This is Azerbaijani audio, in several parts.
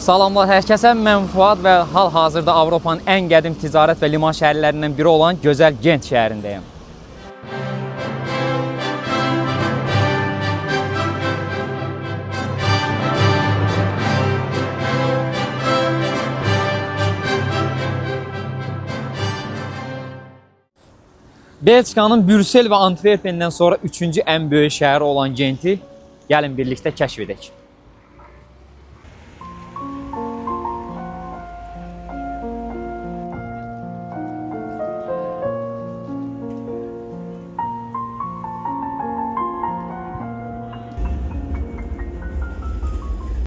Salamlar hər kəsə, mən Fuad və hal-hazırda Avropanın ən qədim ticarət və liman şəhərlərindən biri olan gözəl Gent şəhərindəyəm. Belçikanın Brüssel və Antwerpendən sonra 3-cü ən böyük şəhəri olan Genti gəlin birlikdə kəşf edək.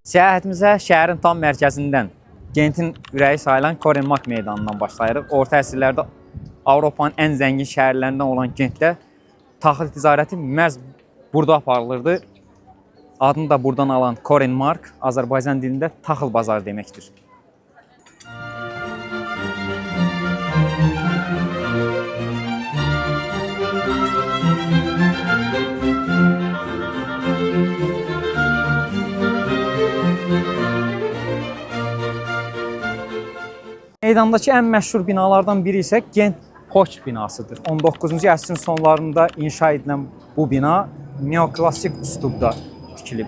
Səyahətimizə şəhərin tam mərkəzindən, Gentin ürəyi sayılan Korenmark meydanından başlayırıq. Orta əsrlərdə Avropanın ən zəngin şəhərlərindən olan Gentdə taxıl ticarəti məhz burada aparılırdı. Adını da buradan alan Korenmark Azərbaycan dilində taxıl bazarı deməkdir. Meydandakı ən məşhur binalardan biri isə Gent Poçt binasıdır. 19-cu əsrin sonlarında inşa edilən bu bina neoklassik üslubda tikilib.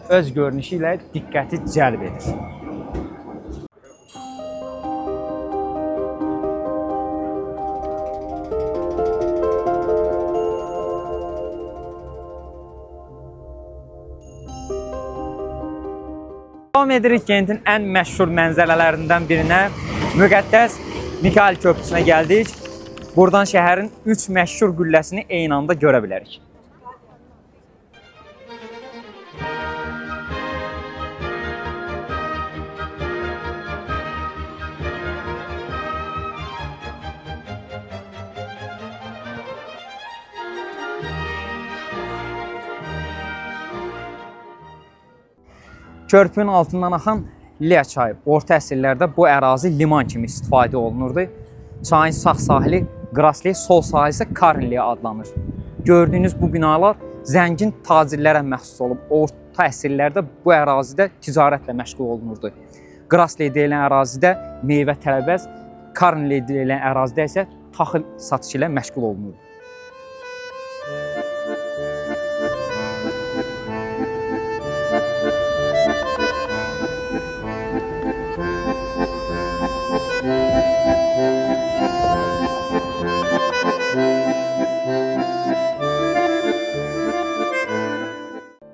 Öz görünüşü ilə diqqəti cəlb edir. Davam edirik Gentin ən məşhur mənzərələrindən birinə, müqəddəs Mikail köprüsünə gəldik. Buradan şəhərin 3 məşhur qülləsini eyni anda görə bilərik. Körpünün altından axan Lya çayı. Orta əsrlərdə bu ərazi liman kimi istifadə olunurdu. Çayın sağ sahili Grasli, sol sahili isə Karnli adlanır. Gördüyünüz bu binalar zəngin tacirlərə məxsus olub. Orta əsrlərdə bu ərazidə ticarətlə məşğul olunurdu. Grasli deyilən ərazidə meyvə tərəvəz, Karnli deyilən ərazidə isə taxıl satışı ilə məşğul olunurdu.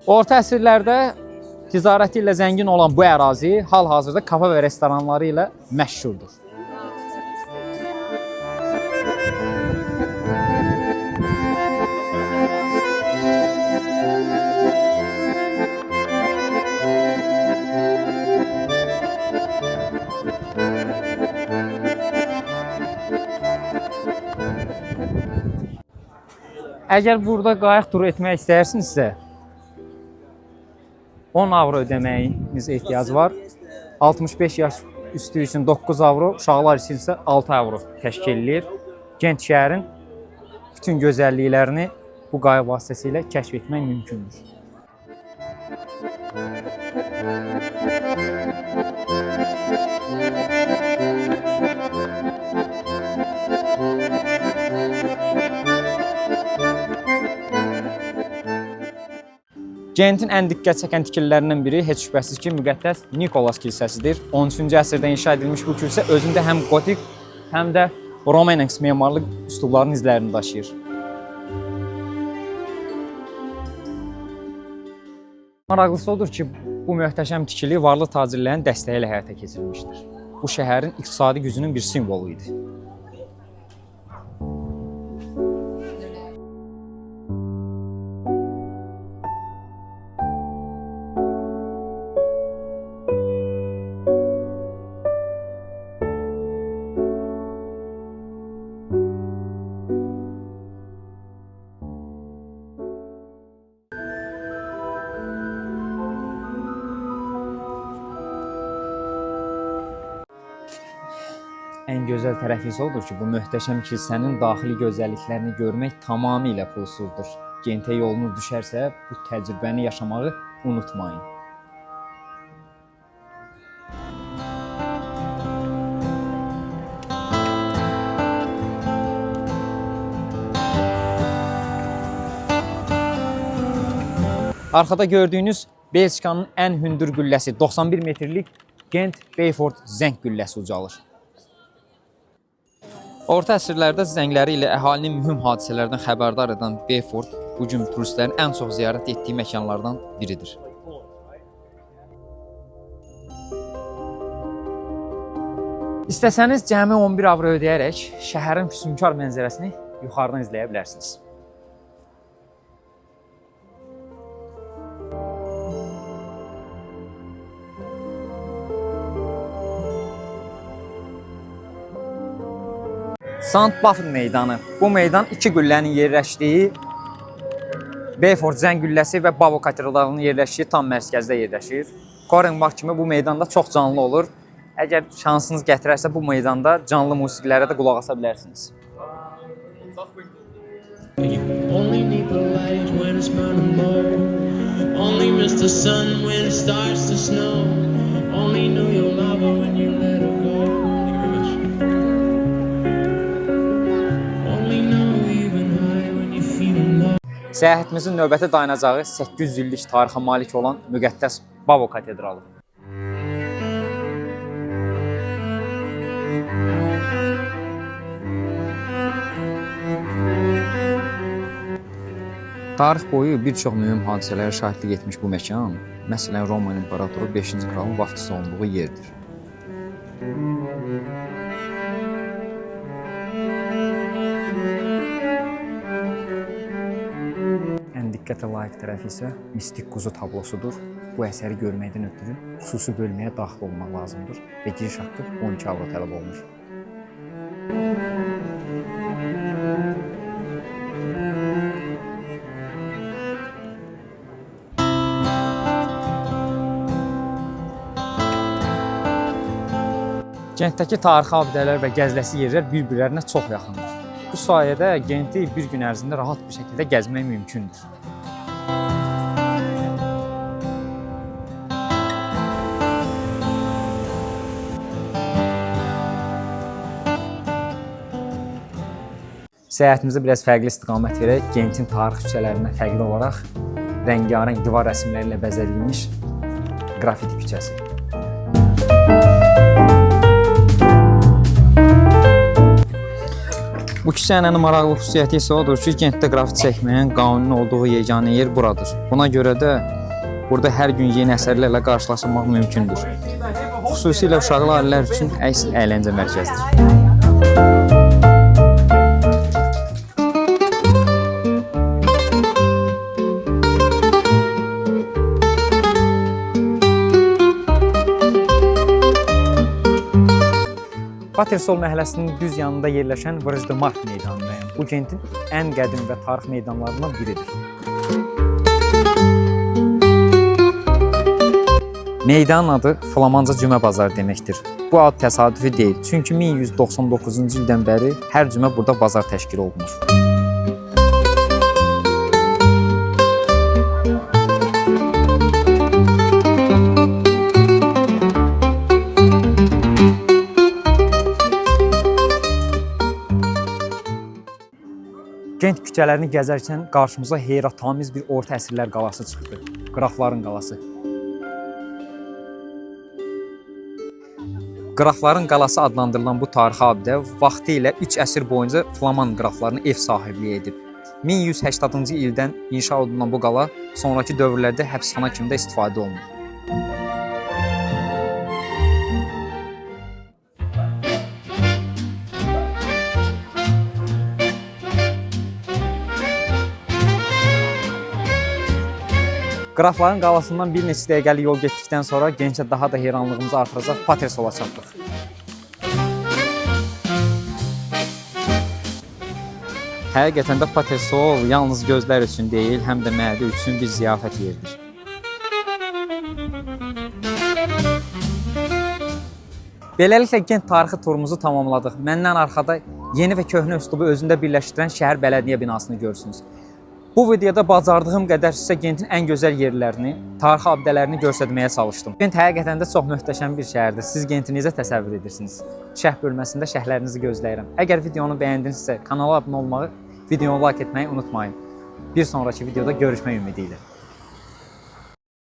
Orta əsrlərdə ticarəti ilə zəngin olan bu ərazi hal-hazırda kafe və restoranları ilə məşhurdur. Əgər burada qayıq turu etmək istəyirsinizsə, 10 avro ödəməyiniz ehtiyacı var. 65 yaş üstü üçün 9 avro, uşaqlar üçün isə 6 avro təşkil edir. Gent şəhərin bütün gözəlliklərini bu qayıq vasitəsilə kəşf etmək mümkündür. Gentin ən diqqət çəkən tikililərindən biri heç şübhəsiz ki, müqəddəs Nikolas kilsəsidir. 13-cü əsrdə inşa edilmiş bu kilsə özündə həm gotik, həm də Romanesk memarlıq üslublarının izlərini daşıyır. Maraqlısı odur ki, bu möhtəşəm tikili varlı tacirlərin dəstəyi ilə həyata keçirilmişdir. Bu şəhərin iqtisadi gücünün bir simvolu idi. Ən gözəl tərəfi isə odur ki, bu möhtəşəm kilsənin daxili gözəlliklərini görmək tamamilə pulsuzdur. Gentə yolunuz düşərsə, bu təcrübəni yaşamağı unutmayın. Arxada gördüyünüz Belçikanın ən hündür qülləsi 91 metrlik Gent Beaufort zəng qülləsi ucalır. Orta əsrlərdə zəngləri ilə əhalinin mühüm hadisələrdən xəbərdar edən Beaufort bu gün turistlərin ən çox ziyarət etdiyi məkanlardan biridir. İstəsəniz cəmi 11 avro ödəyərək şəhərin füsunkar mənzərəsini yuxarıdan izləyə bilərsiniz. Saint-Bafin meydanı. Bu meydan iki qüllənin yerləşdiyi Beaufort zəng qülləsi və Bavo katedralının yerləşdiyi tam mərkəzdə yerləşir. Korenbach kimi bu meydanda çox canlı olur. Əgər şansınız gətirərsə bu meydanda canlı musiqilərə də qulaq asa bilərsiniz. Only need the light when it's burning low. Only miss the sun when it starts to snow. Only know your lover when you let her go. Only know even high when you feeling low. Səyahətimizin növbəti dayanacağı 800 illik tarixə malik olan müqəddəs Bavo katedralı. Tarix boyu bir çox mühüm hadisələrə şahidlik etmiş bu məkan, məsələn Roma İmperatoru 5-ci kralın vaftiz olunduğu yerdir. Ən diqqətə layiq tərəfi isə mistik quzu tablosudur. Bu əsəri görməkdən ötürü xüsusi bölməyə daxil olmaq lazımdır və giriş haqqı 12 avro tələb olunur. Gentdəki tarixi abidələr və gəziləsi yerlər bir-birlərinə çox yaxındır. Bu sayədə Genti bir gün ərzində rahat bir şəkildə gəzmək mümkündür. Səyahətimizə biraz fərqli istiqamət verək, Gentin tarix küçələrindən fərqli olaraq rəngarəng divar rəsmləri ilə bəzədilmiş qrafiti küçəsi. Bu küçənin maraqlı xüsusiyyəti isə odur ki, Gentdə qrafit çəkməyin qanuni olduğu yeganə yer buradır. Buna görə də burada hər gün yeni əsərlərlə qarşılaşmaq mümkündür. Xüsusilə uşaqlı ailələr üçün əsl əyləncə mərkəzidir. Patersol məhəlləsinin düz yanında yerləşən Vrıjdemark meydanındayım. Bu Gentin ən qədim və tarix meydanlarından biridir. Meydanın adı Flamanca Cümə Bazarı deməkdir. Bu ad təsadüfi deyil, çünki 1199-cu ildən bəri hər cümə burada bazar təşkil olunur. Gent küçələrini gəzərkən qarşımıza heyrətamiz bir orta əsrlər qalası çıxdı. Qrafların qalası. Qrafların qalası adlandırılan bu tarixi abidə vaxtı ilə 3 əsr boyunca Flaman qraflarına ev sahibliyi edib. 1180-cı ildən inşa olunan bu qala sonraki dövrlərdə həbsxana kimi də istifadə olunur. Qrafların qalasından bir neçə dəqiqəlik yol getdikdən sonra Gentə daha da heyranlığımızı artıracaq Patersola çatdıq. Həqiqətən də Patersol yalnız gözlər üçün deyil, həm də mədə üçün bir ziyafət yeridir. Beləliklə Gent tarixi turumuzu tamamladıq. Məndən arxada yeni və köhnə üslubu özündə birləşdirən şəhər bələdiyyə binasını görürsünüz. Bu videoda bacardığım qədər sizə Gentin ən gözəl yerlərini, tarixi abidələrini göstərməyə çalışdım. Gent həqiqətən də çox möhtəşəm bir şəhərdir. Siz Genti necə təsəvvür edirsiniz? Şərh bölməsində şərhlərinizi gözləyirəm. Əgər videonu bəyəndinizsə kanala abunə olmağı, videonu like etməyi unutmayın. Bir sonraki videoda görüşmək ümidi ilə.